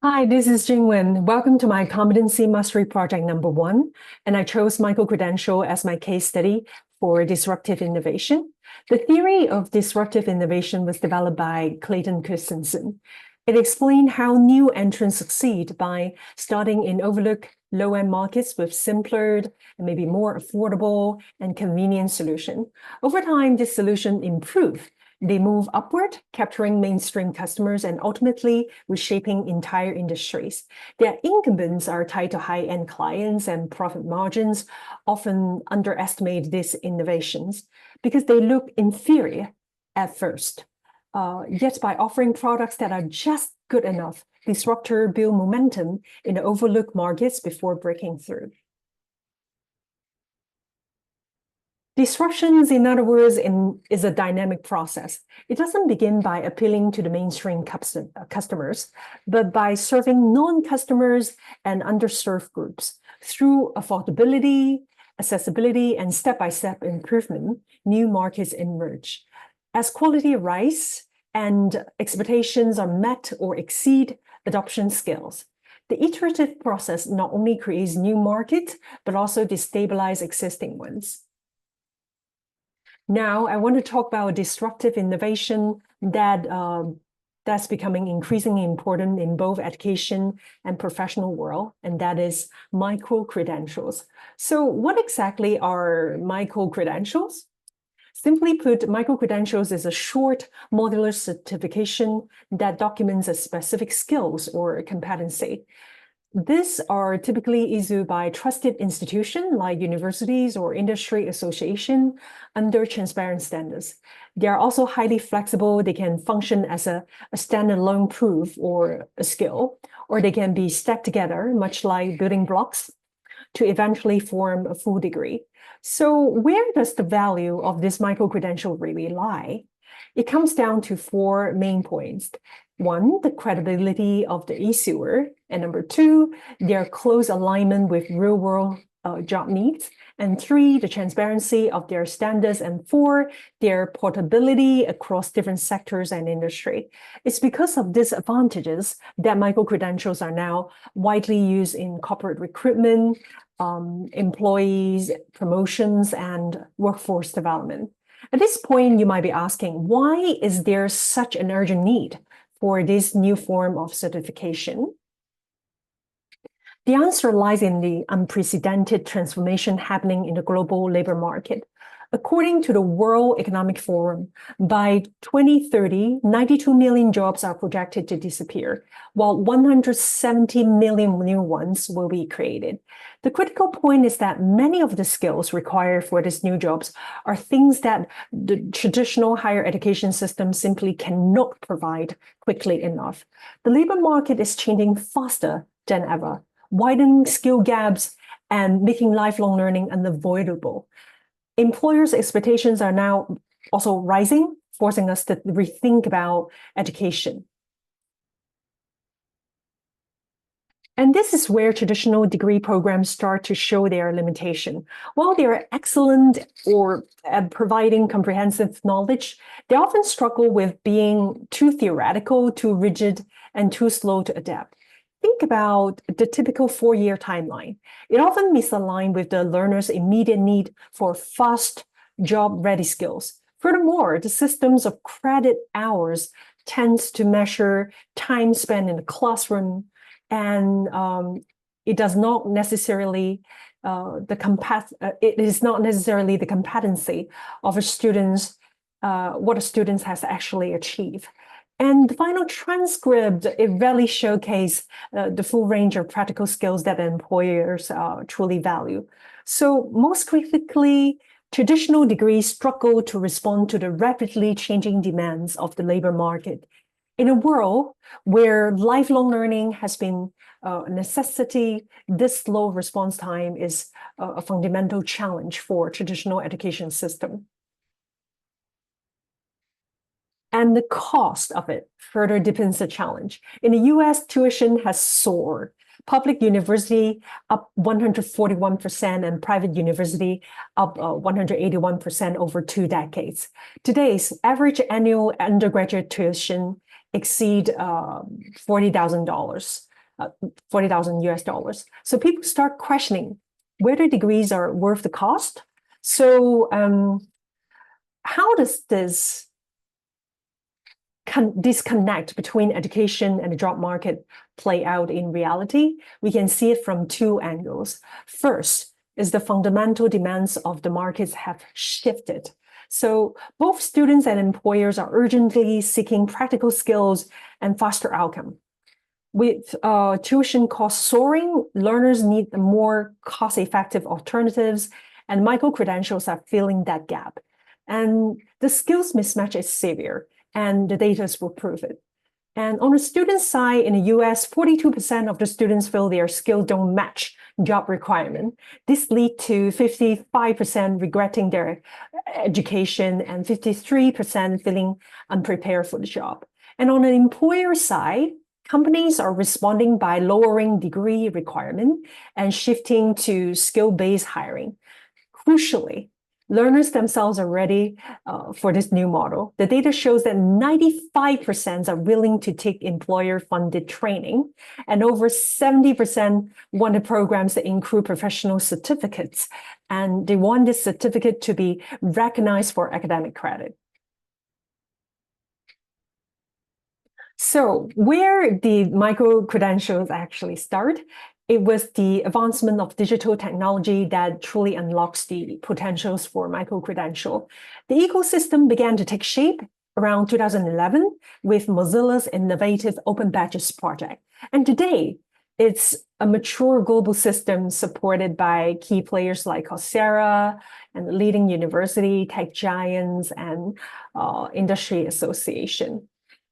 Hi, this is Jingwen. Welcome to my Competency Mastery Project #1, and I chose micro-credential as my case study for disruptive innovation. The theory of disruptive innovation was developed by Clayton Christensen. It explained how new entrants succeed by starting in overlooked low-end markets with simpler and maybe more affordable and convenient solution. Over time, this solution improved. They move upward, capturing mainstream customers and ultimately reshaping entire industries. Their incumbents are tied to high-end clients, and profit margins often underestimate these innovations because they look inferior at first. Yet by offering products that are just good enough, disruptors build momentum in the overlooked markets before breaking through. Disruptions, in other words, is a dynamic process. It doesn't begin by appealing to the mainstream customers, but by serving non-customers and underserved groups. Through affordability, accessibility, and step-by-step improvement, new markets emerge. As quality rise and expectations are met or exceed, adoption scales. The iterative process not only creates new markets, but also destabilizes existing ones. Now, I want to talk about disruptive innovation that's becoming increasingly important in both education and professional world, and that is micro-credentials. So what exactly are micro-credentials? Simply put, micro-credentials is a short modular certification that documents a specific skills or competency. These are typically issued by trusted institutions like universities or industry association under transparent standards. They are also highly flexible. They can function as a standalone proof or a skill, or they can be stacked together, much like building blocks, to eventually form a full degree. So where does the value of this micro-credential really lie? It comes down to four main points. One, the credibility of the issuer, and number two, their close alignment with real-world job needs, and three, the transparency of their standards, and four, their portability across different sectors and industry. It's because of these advantages that micro-credentials are now widely used in corporate recruitment, employees, promotions, and workforce development. At this point, you might be asking, why is there such an urgent need for this new form of certification? The answer lies in the unprecedented transformation happening in the global labor market. According to the World Economic Forum, by 2030, 92 million jobs are projected to disappear, while 170 million new ones will be created. The critical point is that many of the skills required for these new jobs are things that the traditional higher education system simply cannot provide quickly enough. The labor market is changing faster than ever, widening skill gaps and making lifelong learning unavoidable. Employers' expectations are now also rising, forcing us to rethink about education. And this is where traditional degree programs start to show their limitation. While they are excellent at providing comprehensive knowledge, they often struggle with being too theoretical, too rigid, and too slow to adapt. Think about the typical four-year timeline. It often misaligned with the learner's immediate need for fast, job-ready skills. Furthermore, the systems of credit hours tends to measure time spent in the classroom, and it is not necessarily the competency of a student's what a student has actually achieved. And the final transcript, it rarely showcases the full range of practical skills that employers truly value. So most critically, traditional degrees struggle to respond to the rapidly changing demands of the labor market. In a world where lifelong learning has been a necessity, this slow response time is a fundamental challenge for traditional education system. And the cost of it further deepens the challenge. In the US, tuition has soared. Public university up 141% and private university up 181% over 2 decades. Today's average annual undergraduate tuition exceed $40,000. $40,000 US. So people start questioning whether degrees are worth the cost. So how does this disconnect between education and the job market play out in reality? We can see it from two angles. First is the fundamental demands of the markets have shifted. So both students and employers are urgently seeking practical skills and faster outcome. With tuition costs soaring, learners need more cost-effective alternatives, and micro-credentials are filling that gap. And the skills mismatch is severe, and the data will prove it. And on the student side, in the US, 42% of the students feel their skills don't match job requirement. This leads to 55% regretting their education and 53% feeling unprepared for the job. And on the employer side, companies are responding by lowering degree requirement and shifting to skill-based hiring. Crucially, learners themselves are ready for this new model. The data shows that 95% are willing to take employer-funded training, and over 70% want the programs that include professional certificates, and they want this certificate to be recognized for academic credit. So where did micro-credentials actually start? It was the advancement of digital technology that truly unlocks the potentials for micro-credential. The ecosystem began to take shape around 2011 with Mozilla's innovative Open Badges project. And today, it's a mature global system supported by key players like Coursera and the leading university, tech giants, and industry association.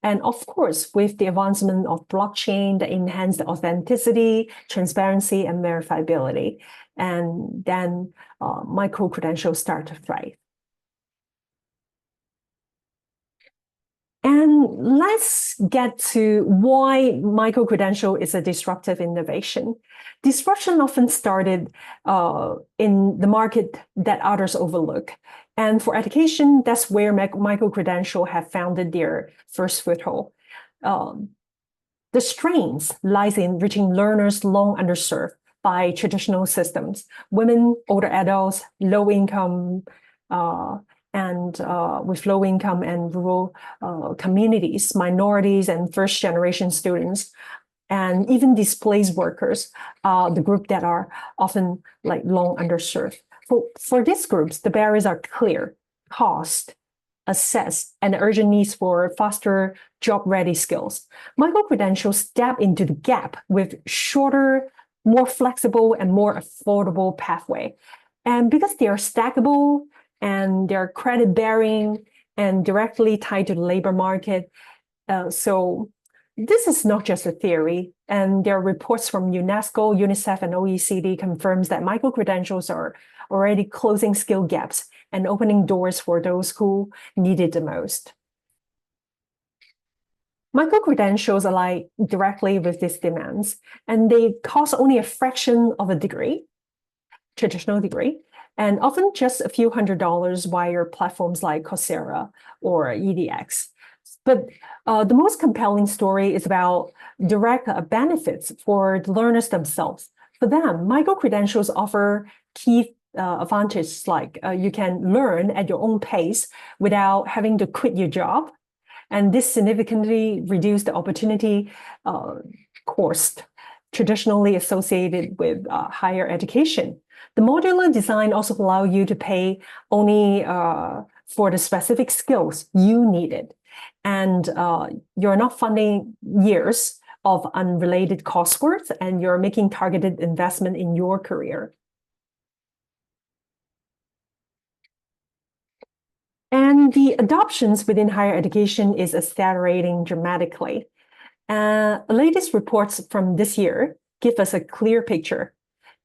And of course, with the advancement of blockchain that enhanced the authenticity, transparency, and verifiability, and then micro-credentials start to thrive. And let's get to why micro-credential is a disruptive innovation. Disruption often started in the market that others overlook. And for education, that's where micro-credential have founded their first foothold. The strength lies in reaching learners long underserved by traditional systems, women, older adults, low income, with low income and rural communities, minorities and first generation students, and even displaced workers, the group that are often like long underserved. For these groups, the barriers are clear: cost, access, and urgent needs for faster job-ready skills. Micro-credentials tap into the gap with shorter, more flexible, and more affordable pathway. And because they are stackable and they're credit-bearing and directly tied to the labor market, so this is not just a theory, and there are reports from UNESCO, UNICEF, and OECD confirms that micro-credentials are already closing skill gaps and opening doors for those who need it the most. Micro-credentials align directly with these demands, and they cost only a fraction of a degree, traditional degree, and often just a few $100s via platforms like Coursera or edX. But the most compelling story is about direct benefits for the learners themselves. For them, micro-credentials offer key advantages like you can learn at your own pace without having to quit your job. And this significantly reduced the opportunity cost traditionally associated with higher education. The modular design also allows you to pay only for the specific skills you needed. And you're not funding years of unrelated coursework, and you're making targeted investment in your career. And the adoptions within higher education is accelerating dramatically. Latest reports from this year give us a clear picture.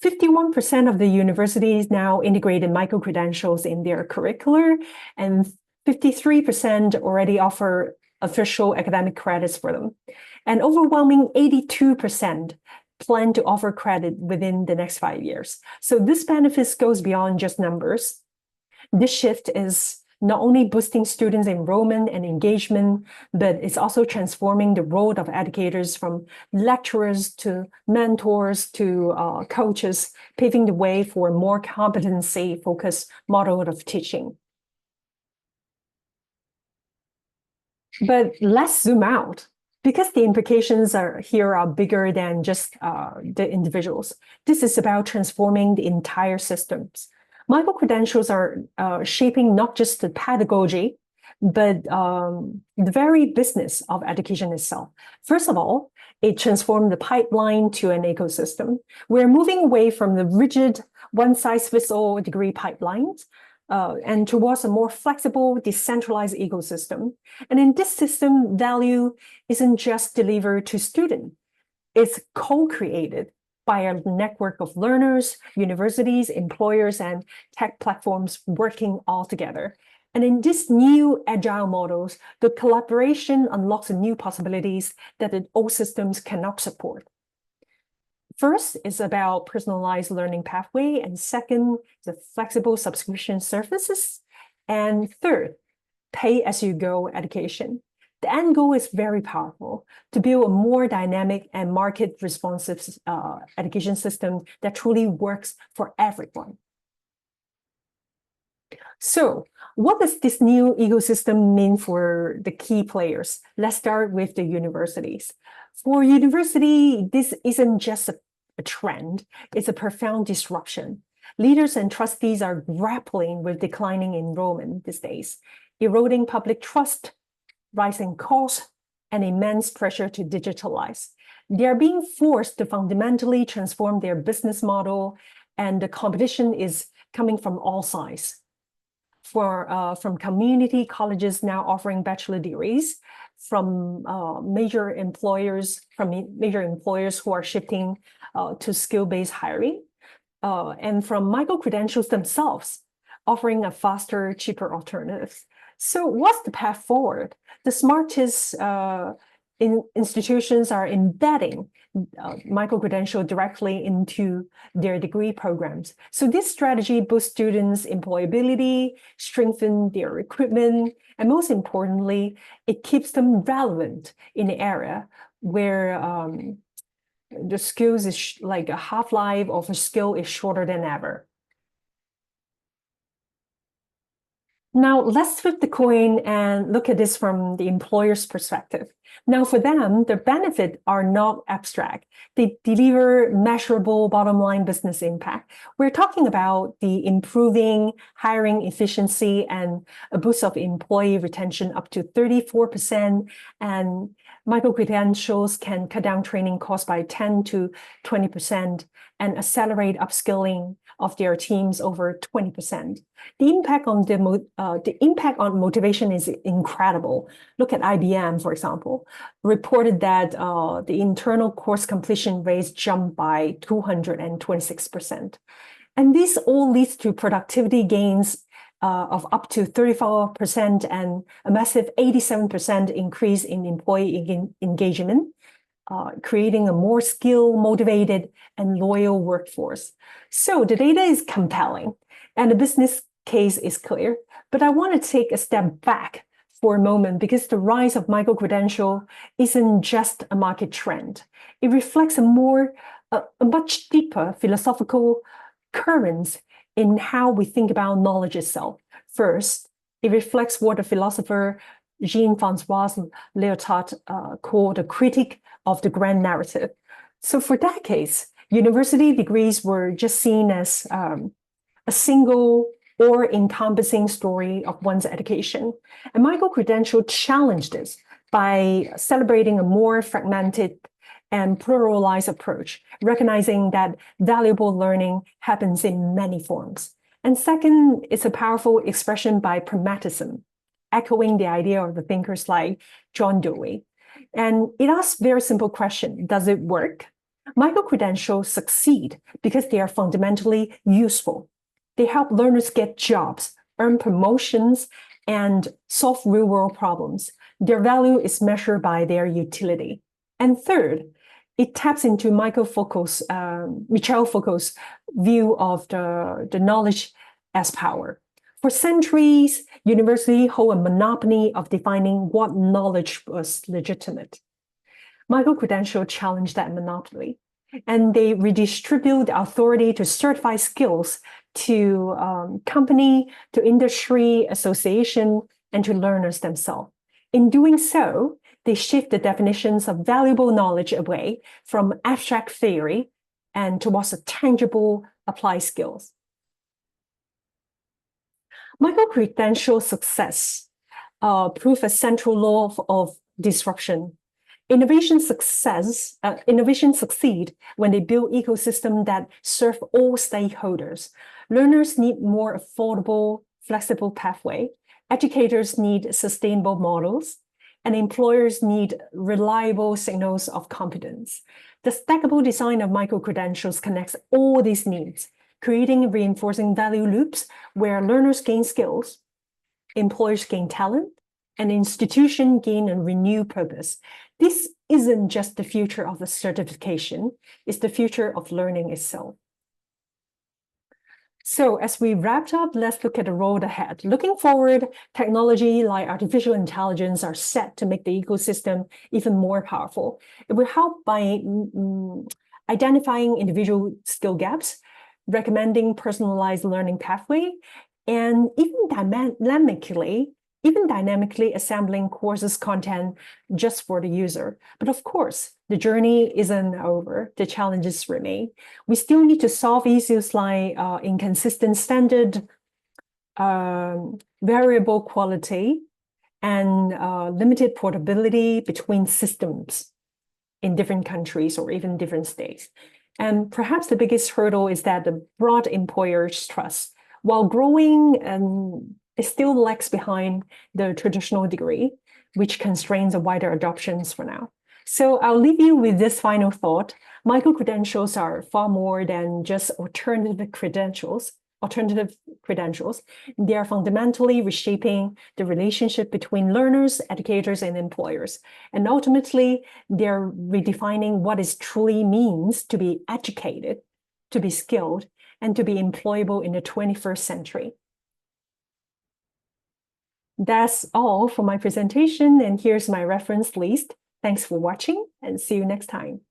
51% of the universities now integrated micro-credentials in their curricular, and 53% already offer official academic credits for them. And overwhelming 82% plan to offer credit within the next 5 years. So this benefit goes beyond just numbers. This shift is not only boosting students' enrollment and engagement, but it's also transforming the role of educators from lecturers to mentors to coaches, paving the way for a more competency-focused model of teaching. But let's zoom out, because the implications here are bigger than just the individuals. This is about transforming the entire systems. Micro-credentials are shaping not just the pedagogy, but the very business of education itself. First of all, it transformed the pipeline to an ecosystem. We're moving away from the rigid one-size-fits-all degree pipelines and towards a more flexible, decentralized ecosystem. And in this system, value isn't just delivered to students. It's co-created by a network of learners, universities, employers, and tech platforms working all together. And in these new agile models, the collaboration unlocks new possibilities that the old systems cannot support. First is about personalized learning pathway, and second, the flexible subscription services, and third, pay-as-you-go education. The end goal is very powerful: to build a more dynamic and market-responsive education system that truly works for everyone. So, what does this new ecosystem mean for the key players? Let's start with the universities. For university, this isn't just a trend, it's a profound disruption. Leaders and trustees are grappling with declining enrollment these days, eroding public trust, rising costs, and immense pressure to digitalize. They are being forced to fundamentally transform their business model, and the competition is coming from all sides. From community colleges now offering bachelor degrees, from major employers who are shifting to skill-based hiring, and from micro-credentials themselves offering a faster, cheaper alternatives. So what's the path forward? The smartest institutions are embedding micro-credential directly into their degree programs. So this strategy boosts students' employability, strengthens their recruitment, and most importantly, it keeps them relevant in an area where the skills is like a half-life of a skill is shorter than ever. Now, let's flip the coin and look at this from the employer's perspective. Now, for them, the benefits are not abstract. They deliver measurable bottom line business impact. We're talking about the improving hiring efficiency and a boost of employee retention up to 34%, and micro-credentials can cut down training costs by 10 to 20% and accelerate upskilling of their teams over 20%. The impact on motivation is incredible. Look at IBM, for example, reported that the internal course completion rates jumped by 226%. And this all leads to productivity gains of up to 34% and a massive 87% increase in employee engagement, creating a more skilled, motivated, and loyal workforce. So the data is compelling and the business case is clear, but I want to take a step back for a moment, because the rise of micro-credential isn't just a market trend. It reflects a much deeper philosophical currents in how we think about knowledge itself. First, it reflects what the philosopher Jean-Francois Lyotard called a critique of the grand narrative. So for decades, university degrees were just seen as a single or encompassing story of one's education. And micro-credential challenged this by celebrating a more fragmented and pluralized approach, recognizing that valuable learning happens in many forms. And second, it's a powerful expression by pragmatism, echoing the idea of the thinkers like John Dewey. And it asks a very simple question: does it work? Micro-credentials succeed because they are fundamentally useful. They help learners get jobs, earn promotions, and solve real-world problems. Their value is measured by their utility. And third, it taps into Michel Foucault's view of the knowledge as power. For centuries, University hold a monopoly of defining what knowledge was legitimate. Micro-credentials challenge that monopoly, and they redistribute the authority to certify skills to company, to industry, association, and to learners themselves. In doing so, they shift the definitions of valuable knowledge away from abstract theory and towards a tangible applied skills. Micro-credential success prove a central law of disruption. Innovation succeed when they build ecosystems that serve all stakeholders. Learners need more affordable, flexible pathway. Educators need sustainable models, and employers need reliable signals of competence. The stackable design of micro-credentials connects all these needs, creating reinforcing value loops where learners gain skills, employers gain talent, and institutions gain a renewed purpose. This isn't just the future of the certification, it's the future of learning itself. So as we wrapped up, let's look at the road ahead. Looking forward, technology like artificial intelligence are set to make the ecosystem even more powerful. It will help by identifying individual skill gaps, recommending personalized learning pathway, and even dynamically assembling courses content just for the user. But of course, the journey isn't over. The challenges remain. We still need to solve issues like inconsistent standard, variable quality, and limited portability between systems in different countries or even different states. And perhaps the biggest hurdle is that the broad employers' trust, while growing, it still lags behind the traditional degree, which constrains a wider adoptions for now. So I'll leave you with this final thought. Micro-credentials are far more than just alternative credentials. They are fundamentally reshaping the relationship between learners, educators, and employers. And ultimately, they're redefining what it truly means to be educated, to be skilled, and to be employable in the 21st century. That's all for my presentation, and here's my reference list. Thanks for watching, and see you next time.